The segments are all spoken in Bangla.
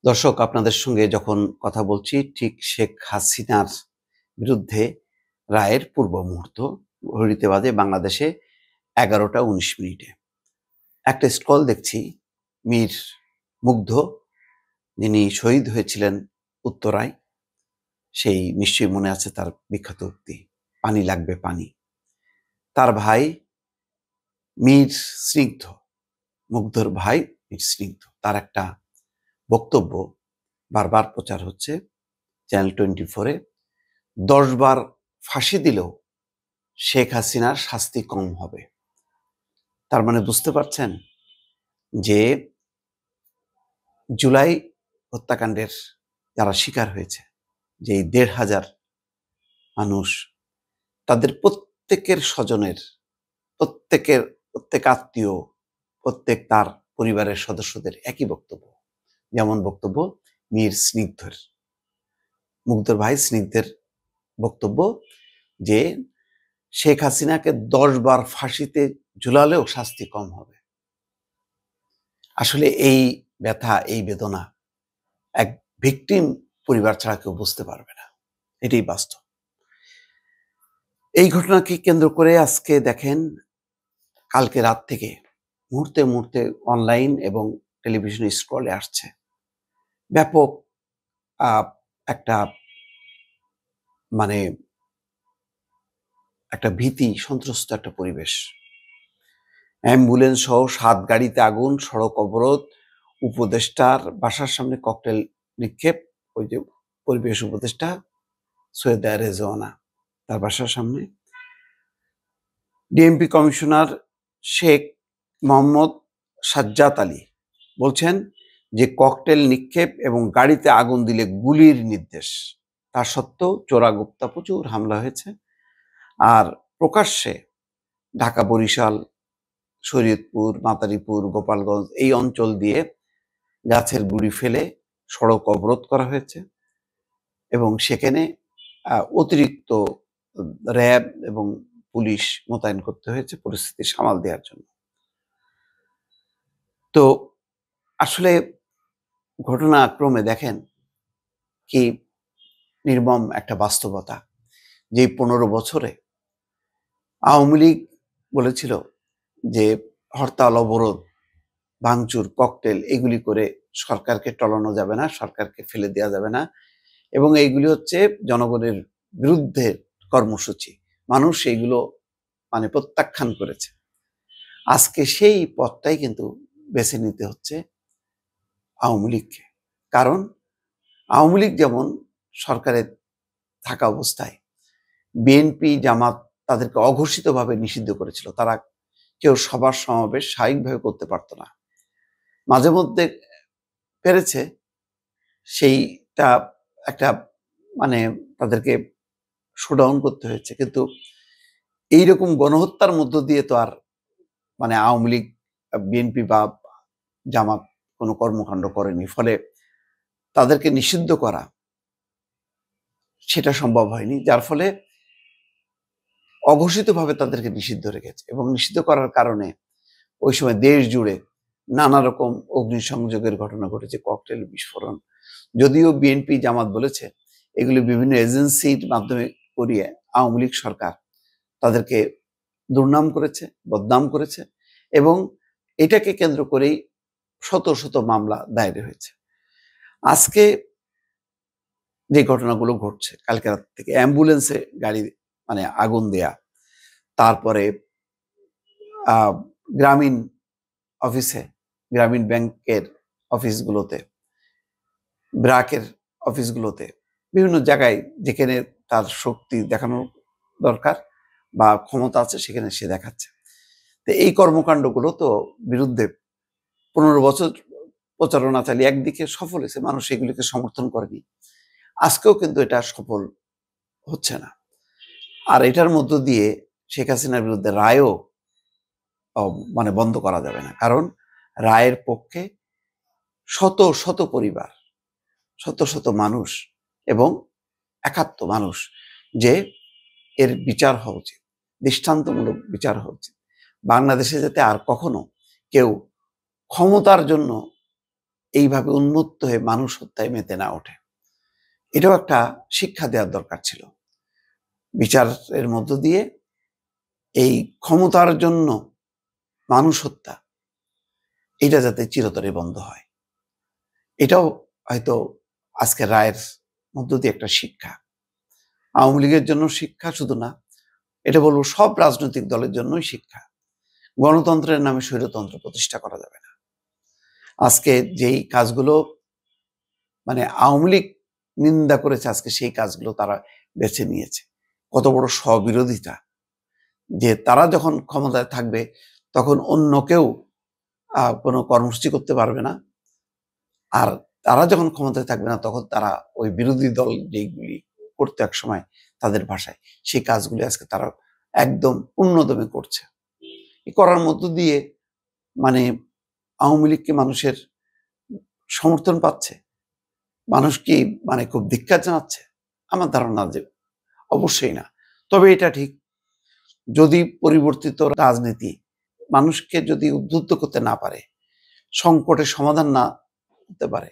দর্শক, আপনাদের সঙ্গে যখন কথা বলছি ঠিক শেখ হাসিনার বিরুদ্ধে রায়ের পূর্ব মুহূর্ত। ঘড়িতে বাজে বাংলাদেশে 11টা 19 মিনিটে। একটা স্ক্রল দেখছি, মীর মুগ্ধ, যিনি শহীদ হয়েছিলেন উত্তরায়। সেই নিশ্চয়ই মনে আছে তার বিখ্যাত উক্তি, পানি লাগবে পানি। তার ভাই মীর স্নিগ্ধ, মুগ্ধর ভাই মীর স্নিগ্ধ, তার একটা বক্তব্য বারবার প্রচার হচ্ছে চ্যানেল 24-এ। 10 বার ফাঁসি দিলেও শেখ হাসিনার শাস্তি কম হবে। তার মানে বুঝতে পারছেন যে জুলাই হত্যাকাণ্ডের যারা শিকার হয়েছে, যে 1,500 মানুষ, তাদের প্রত্যেকের স্বজনের, প্রত্যেক আত্মীয়, প্রত্যেক তার পরিবারের সদস্যদের একই বক্তব্য। যেমন বক্তব্য মীর স্নিগ্ধের, মুগ্ধর ভাই স্নিগ্ধের বক্তব্য যে শেখ হাসিনাকে 10 বার ফাঁসিতে ঝুলালেও শাস্তি কম হবে। আসলে এই ব্যথা, এই বেদনা এক ভিকটিম পরিবার ছাড়া কেউ বুঝতে পারবে না। এটাই বাস্তব। এই ঘটনাকে কেন্দ্র করে আজকে দেখেন, কালকে রাত থেকে মুহূর্তে মুহূর্তে অনলাইন এবং টেলিভিশন স্ক্রলে আসছে ব্যাপক একটা মানে একটা ভীতি সন্ত্রস্ত একটা পরিবেশ। অ্যাম্বুলেন্স সহ 7 গাড়িতে আগুন, সড়ক অবরোধ, উপদেষ্টার বাসার সামনে ককটেল নিক্ষেপ। ওই যে পরিবেশ উপদেষ্টা সৈয়দা রেজওয়ানা, তার বাসার সামনে। ডিএমপি কমিশনার শেখ মোহাম্মদ সাজ্জাদ আলী বলছেন যে ককটেল নিক্ষেপ এবং গাড়িতে আগুন দিলে গুলির নির্দেশ। তা সত্ত্বেও চোরাগুপ্তা প্রচুর হামলা হয়েছে। আর প্রকাশ্যে ঢাকা, বরিশাল, শরীয়তপুর, মাদারীপুর, গোপালগঞ্জ এই অঞ্চল দিয়ে গাছের গুঁড়ি ফেলে সড়ক অবরোধ করা হয়েছে এবং সেখানে অতিরিক্ত র্যাব এবং পুলিশ মোতায়েন করতে হয়েছে পরিস্থিতি সামাল দেওয়ার জন্য। তো আসলে ঘটনাক্রমে দেখেন কি নির্মম একটা বাস্তবতা, যে 15 বছরে আওয়ামী লীগ বলেছিল যে হরতাল, অবরোধ, ভাঙচুর, ককটেল এগুলি করে সরকারকে টলানো যাবে না, সরকারকে ফেলে দেওয়া যাবে না, এবং এইগুলি হচ্ছে জনগণের বিরুদ্ধে কর্মসূচি। মানুষ এইগুলো প্রত্যাখ্যান করেছে। আজকে সেই পথটাই কিন্তু বেছে নিতে হচ্ছে আওয়ামী লীগকে। কারণ আওয়ামী লীগ যেমন সরকারে থাকা অবস্থায় বিএনপি, জামাত তাদেরকে অঘোষিতভাবে নিষিদ্ধ করেছিল। তারা কেউ সবার সমাবেশ স্বাভাবিকভাবে করতে পারত না। মাঝে মধ্যে পেরেছে, সেইটা একটা তাদেরকে শোডাউন করতে হয়েছে। কিন্তু এইরকম গণহত্যার মধ্য দিয়ে তো আর আওয়ামী লীগ, বিএনপি বা জামাত কোনো কর্মকাণ্ড করেনি। ফলে তাদেরকে নিষিদ্ধ করা সেটা সম্ভব হয়নি, যার ফলে অঘোষিতভাবে তাদেরকে নিষিদ্ধ রেখেছে। এবং নিষিদ্ধ করার কারণে ওই সময় দেশ জুড়ে নানা রকম অগ্নিসংযোগের ঘটনা ঘটেছে, ককটেল বিস্ফোরণ। যদিও বিএনপি, জামাত বলেছে এগুলি বিভিন্ন এজেন্সির মাধ্যমে করিয়ে আওয়ামী লীগ সরকার তাদেরকে দুর্নাম করেছে, বদনাম করেছে, এবং এটাকে কেন্দ্র করেই শত শত মামলা দায়ের হয়েছে। আজকে যে ঘটনাগুলো ঘটছে, কালকে রাত থেকে অ্যাম্বুলেন্সে গাড়ি আগুন দেয়া, তারপরে গ্রামীণ অফিসে, গ্রামীণ ব্যাংকের অফিসগুলোতে, ব্র্যাকের অফিসগুলোতে, বিভিন্ন জায়গায় যেখানে তার শক্তি দেখানো দরকার বা ক্ষমতা আছে সেখানে সে দেখাচ্ছে। তো এই কর্মকাণ্ডগুলো তো বিরুদ্ধে 15 বছর প্রচারণা চালিয়ে একদিকে সফল হয়েছে, মানুষ এগুলিকে সমর্থন করেনি। আজকেও কিন্তু এটা সফল হচ্ছে না। আর এটার মধ্য দিয়ে শেখ হাসিনার বিরুদ্ধে রায়ও বন্ধ করা যাবে না। কারণ রায়ের পক্ষে শত শত পরিবার, শত শত মানুষ এবং একাত্ম মানুষ, যে এর বিচার হওয়া উচিত, দৃষ্টান্তমূলক বিচার হওয়া উচিত। বাংলাদেশে যাতে আর কখনো কেউ ক্ষমতার জন্য এইভাবে উন্মত্ত হয়ে মানুষ হত্যায় মেতে না ওঠে। এটাও একটা শিক্ষা দেওয়ার দরকার ছিল। বিচারের মধ্য দিয়ে এই ক্ষমতার জন্য মানুষ হত্যা, এটা যাতে চিরতরে বন্ধ হয়, এটাও হয়তো আজকের রায়ের মধ্য দিয়ে একটা শিক্ষা। আওয়ামী লীগের জন্য শিক্ষা শুধু না, এটা বলবো সব রাজনৈতিক দলের জন্যই শিক্ষা। গণতন্ত্রের নামে স্বৈরতন্ত্র প্রতিষ্ঠা করা যাবে না। আজকে যেই কাজগুলো মানে আওয়ামী লীগ নিন্দা করেছে, আজকে সেই কাজগুলো তারা বেছে নিয়েছে। কত বড় স্ববিরোধিতা, যে তারা যখন ক্ষমতায় থাকবে তখন অন্য কেউ কোনো কর্মসূচি করতে পারবে না, আর তারা যখন ক্ষমতায় থাকবে না তখন তারা ওই বিরোধী দল যেগুলি করতে এক সময় তাদের ভাষায়, সেই কাজগুলি আজকে তারা একদম পূর্ণদমে করছে। করার মধ্য দিয়ে মানে আওয়ামী লীগকে মানুষের সমর্থন পাচ্ছে, মানুষ কি মানে খুব ধিক্কার জানাচ্ছে? আমার ধারণা যে অবশ্যই না। তবে এটা ঠিক, যদি পরিবর্তিত রাজনীতি মানুষকে যদি উদ্বুদ্ধ করতে না পারে, সংকটের সমাধান না হতে পারে,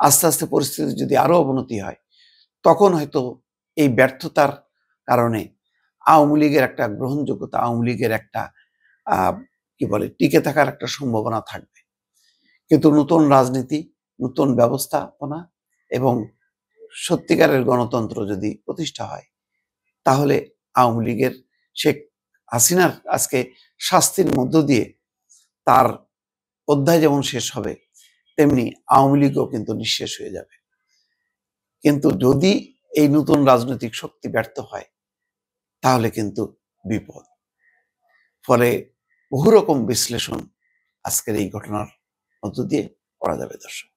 আস্তে আস্তে পরিস্থিতি যদি আরো অবনতি হয়, তখন হয়তো এই ব্যর্থতার কারণে আওয়ামী লীগের একটা গ্রহণযোগ্যতা, আওয়ামী লীগের একটা কি বলে টিকে থাকার একটা সম্ভাবনা থাকবে। কিন্তু নতুন রাজনীতি, নতুন ব্যবস্থাপনা এবং সত্যিকারের গণতন্ত্র যদি প্রতিষ্ঠা হয়, তাহলে আওয়ামী লীগের শেখ হাসিনার আজকে শাস্তির মধ্য দিয়ে তার অধ্যায় যেমন শেষ হবে, তেমনি আওয়ামী লীগও কিন্তু নিঃশেষ হয়ে যাবে। কিন্তু যদি এই নতুন রাজনৈতিক শক্তি ব্যর্থ হয়, তাহলে কিন্তু বিপদ। ফলে বহু রকম বিশ্লেষণ আজকের এই ঘটনার মধ্য দিয়ে করা যাবে। দর্শক।